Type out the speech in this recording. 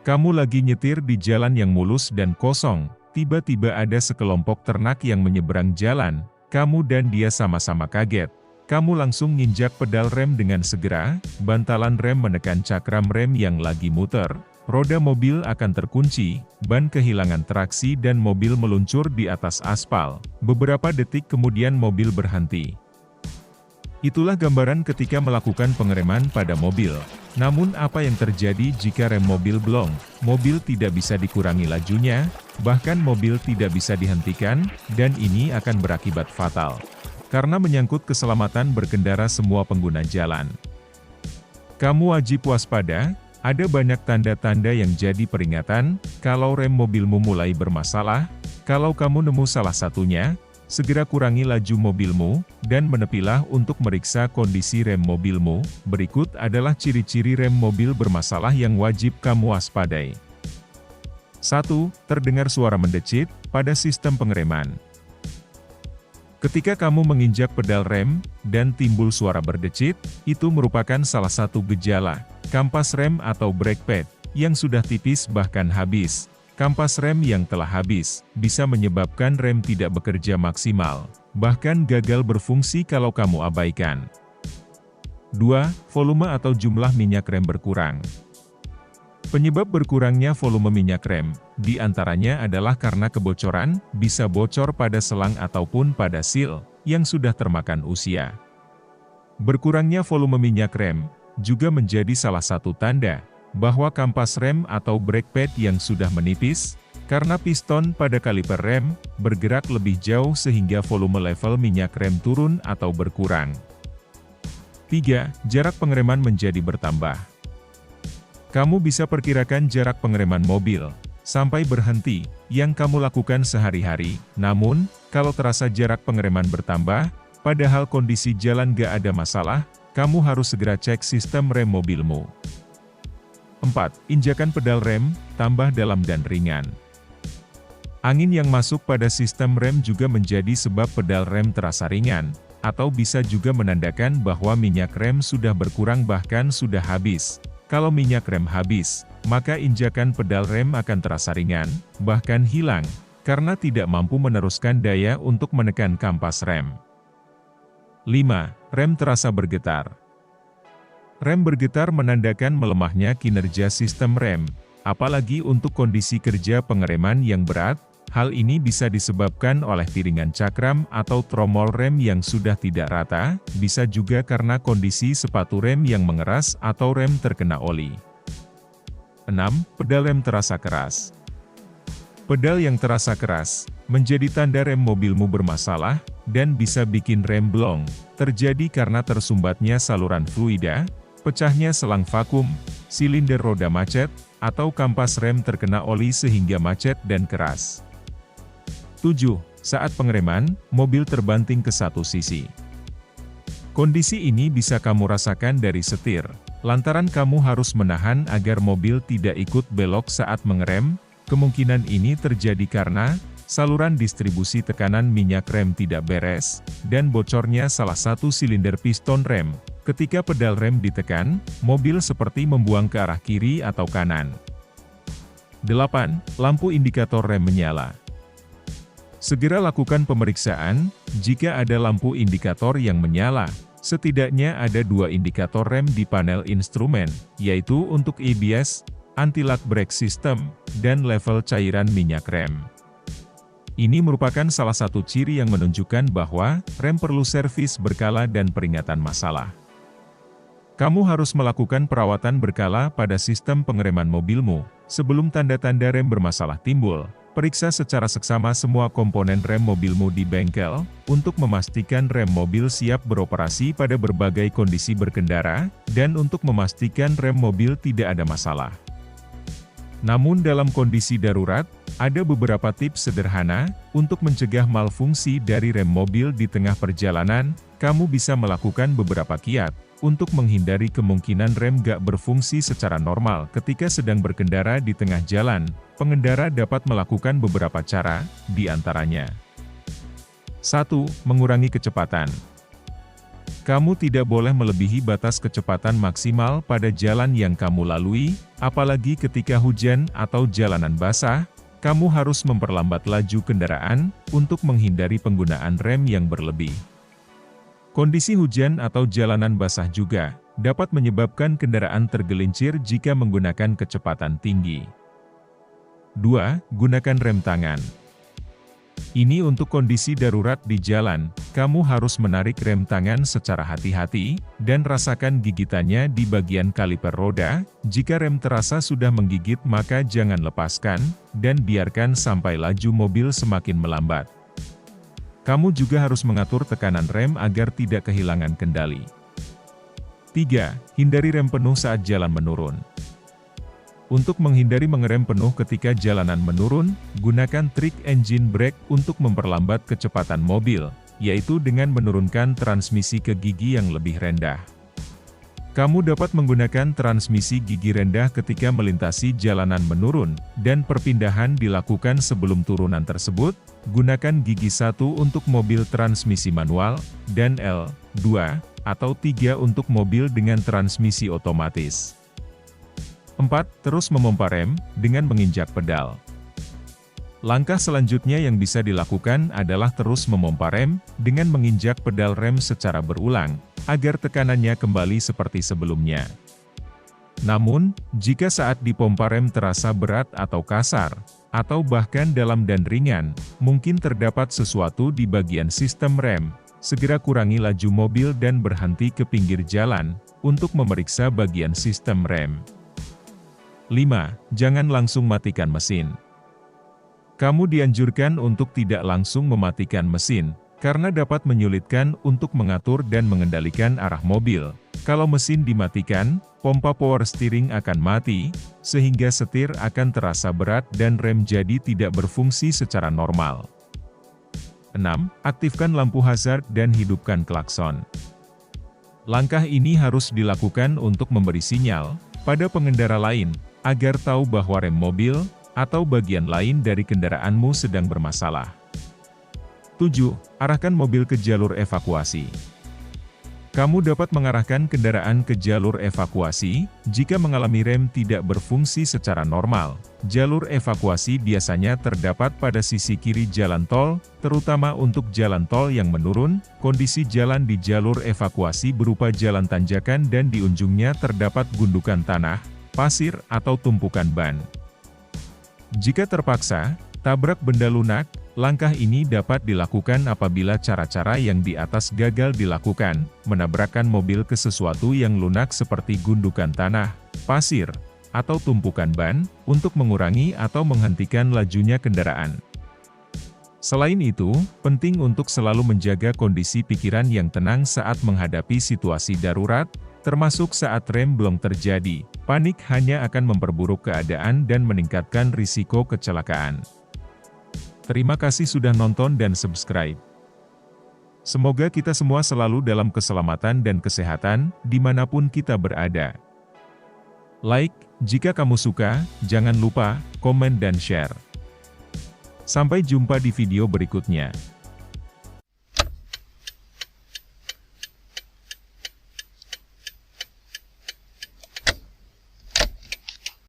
Kamu lagi nyetir di jalan yang mulus dan kosong, tiba-tiba ada sekelompok ternak yang menyeberang jalan, kamu dan dia sama-sama kaget. Kamu langsung nginjak pedal rem dengan segera, bantalan rem menekan cakram rem yang lagi muter, roda mobil akan terkunci, ban kehilangan traksi dan mobil meluncur di atas aspal. Beberapa detik kemudian mobil berhenti. Itulah gambaran ketika melakukan pengereman pada mobil. Namun apa yang terjadi jika rem mobil blong? Mobil tidak bisa dikurangi lajunya, bahkan mobil tidak bisa dihentikan, dan ini akan berakibat fatal. Karena menyangkut keselamatan berkendara semua pengguna jalan. Kamu wajib waspada, ada banyak tanda-tanda yang jadi peringatan, kalau rem mobilmu mulai bermasalah. Kalau kamu nemu salah satunya, segera kurangi laju mobilmu, dan menepilah untuk meriksa kondisi rem mobilmu. Berikut adalah ciri-ciri rem mobil bermasalah yang wajib kamu waspadai. 1. Terdengar suara mendecit pada sistem pengereman. Ketika kamu menginjak pedal rem, dan timbul suara berdecit, itu merupakan salah satu gejala, kampas rem atau brake pad, yang sudah tipis bahkan habis. Kampas rem yang telah habis, bisa menyebabkan rem tidak bekerja maksimal, bahkan gagal berfungsi kalau kamu abaikan. 2. Volume atau jumlah minyak rem berkurang. Penyebab berkurangnya volume minyak rem, diantaranya adalah karena kebocoran, bisa bocor pada selang ataupun pada seal, yang sudah termakan usia. Berkurangnya volume minyak rem, juga menjadi salah satu tanda, bahwa kampas rem atau brake pad yang sudah menipis, karena piston pada kaliper rem, bergerak lebih jauh sehingga volume level minyak rem turun atau berkurang. 3. Jarak pengereman menjadi bertambah. Kamu bisa perkirakan jarak pengereman mobil, sampai berhenti, yang kamu lakukan sehari-hari, namun, kalau terasa jarak pengereman bertambah, padahal kondisi jalan gak ada masalah, kamu harus segera cek sistem rem mobilmu. 4. Injakan pedal rem, tambah dalam dan ringan. Angin yang masuk pada sistem rem juga menjadi sebab pedal rem terasa ringan, atau bisa juga menandakan bahwa minyak rem sudah berkurang bahkan sudah habis. Kalau minyak rem habis, maka injakan pedal rem akan terasa ringan, bahkan hilang, karena tidak mampu meneruskan daya untuk menekan kampas rem. 5. Rem terasa bergetar. Rem bergetar menandakan melemahnya kinerja sistem rem, apalagi untuk kondisi kerja pengereman yang berat. Hal ini bisa disebabkan oleh tiringan cakram atau tromol rem yang sudah tidak rata, bisa juga karena kondisi sepatu rem yang mengeras atau rem terkena oli. 6. Pedal rem terasa keras. Pedal yang terasa keras, menjadi tanda rem mobilmu bermasalah, dan bisa bikin rem blong, terjadi karena tersumbatnya saluran fluida, pecahnya selang vakum, silinder roda macet, atau kampas rem terkena oli sehingga macet dan keras. 7. Saat pengereman, mobil terbanting ke satu sisi. Kondisi ini bisa kamu rasakan dari setir, lantaran kamu harus menahan agar mobil tidak ikut belok saat mengerem. Kemungkinan ini terjadi karena saluran distribusi tekanan minyak rem tidak beres, dan bocornya salah satu silinder piston rem. Ketika pedal rem ditekan, mobil seperti membuang ke arah kiri atau kanan. 8. Lampu indikator rem menyala. Segera lakukan pemeriksaan, jika ada lampu indikator yang menyala. Setidaknya ada 2 indikator rem di panel instrumen, yaitu untuk ABS, anti-lock brake system, dan level cairan minyak rem. Ini merupakan salah satu ciri yang menunjukkan bahwa rem perlu servis berkala dan peringatan masalah. Kamu harus melakukan perawatan berkala pada sistem pengereman mobilmu. Sebelum tanda-tanda rem bermasalah timbul, periksa secara seksama semua komponen rem mobilmu di bengkel, untuk memastikan rem mobil siap beroperasi pada berbagai kondisi berkendara, dan untuk memastikan rem mobil tidak ada masalah. Namun dalam kondisi darurat, ada beberapa tips sederhana, untuk mencegah malfungsi dari rem mobil di tengah perjalanan. Kamu bisa melakukan beberapa kiat, untuk menghindari kemungkinan rem gak berfungsi secara normal ketika sedang berkendara di tengah jalan. Pengendara dapat melakukan beberapa cara, di antaranya 1. Mengurangi kecepatan. Kamu tidak boleh melebihi batas kecepatan maksimal pada jalan yang kamu lalui, apalagi ketika hujan atau jalanan basah. Kamu harus memperlambat laju kendaraan untuk menghindari penggunaan rem yang berlebih. Kondisi hujan atau jalanan basah juga dapat menyebabkan kendaraan tergelincir jika menggunakan kecepatan tinggi. 2. Gunakan rem tangan. Ini untuk kondisi darurat di jalan, kamu harus menarik rem tangan secara hati-hati, dan rasakan gigitannya di bagian kaliper roda. Jika rem terasa sudah menggigit maka jangan lepaskan, dan biarkan sampai laju mobil semakin melambat. Kamu juga harus mengatur tekanan rem agar tidak kehilangan kendali. 3. Hindari rem penuh saat jalan menurun. Untuk menghindari mengerem penuh ketika jalanan menurun, gunakan trik engine brake untuk memperlambat kecepatan mobil, yaitu dengan menurunkan transmisi ke gigi yang lebih rendah. Kamu dapat menggunakan transmisi gigi rendah ketika melintasi jalanan menurun, dan perpindahan dilakukan sebelum turunan tersebut. Gunakan gigi 1 untuk mobil transmisi manual, dan L2 atau 3 untuk mobil dengan transmisi otomatis. 4. Terus memompa rem, dengan menginjak pedal. Langkah selanjutnya yang bisa dilakukan adalah terus memompa rem, dengan menginjak pedal rem secara berulang, agar tekanannya kembali seperti sebelumnya. Namun, jika saat dipompa rem terasa berat atau kasar, atau bahkan dalam dan ringan, mungkin terdapat sesuatu di bagian sistem rem, segera kurangi laju mobil dan berhenti ke pinggir jalan, untuk memeriksa bagian sistem rem. 5. Jangan langsung matikan mesin. Kamu dianjurkan untuk tidak langsung mematikan mesin, karena dapat menyulitkan untuk mengatur dan mengendalikan arah mobil. Kalau mesin dimatikan, pompa power steering akan mati, sehingga setir akan terasa berat dan rem jadi tidak berfungsi secara normal. 6. Aktifkan lampu hazard dan hidupkan klakson. Langkah ini harus dilakukan untuk memberi sinyal pada pengendara lain, agar tahu bahwa rem mobil, atau bagian lain dari kendaraanmu sedang bermasalah. 7. Arahkan mobil ke jalur evakuasi. Kamu dapat mengarahkan kendaraan ke jalur evakuasi, jika mengalami rem tidak berfungsi secara normal. Jalur evakuasi biasanya terdapat pada sisi kiri jalan tol, terutama untuk jalan tol yang menurun. Kondisi jalan di jalur evakuasi berupa jalan tanjakan dan di ujungnya terdapat gundukan tanah, pasir atau tumpukan ban. Jika terpaksa, tabrak benda lunak. Langkah ini dapat dilakukan apabila cara-cara yang di atas gagal dilakukan, menabrakkan mobil ke sesuatu yang lunak seperti gundukan tanah, pasir, atau tumpukan ban, untuk mengurangi atau menghentikan lajunya kendaraan. Selain itu, penting untuk selalu menjaga kondisi pikiran yang tenang saat menghadapi situasi darurat, termasuk saat rem belum terjadi. Panik hanya akan memperburuk keadaan dan meningkatkan risiko kecelakaan. Terima kasih sudah nonton dan subscribe. Semoga kita semua selalu dalam keselamatan dan kesehatan, dimanapun kita berada. Like, jika kamu suka, jangan lupa, komen dan share. Sampai jumpa di video berikutnya.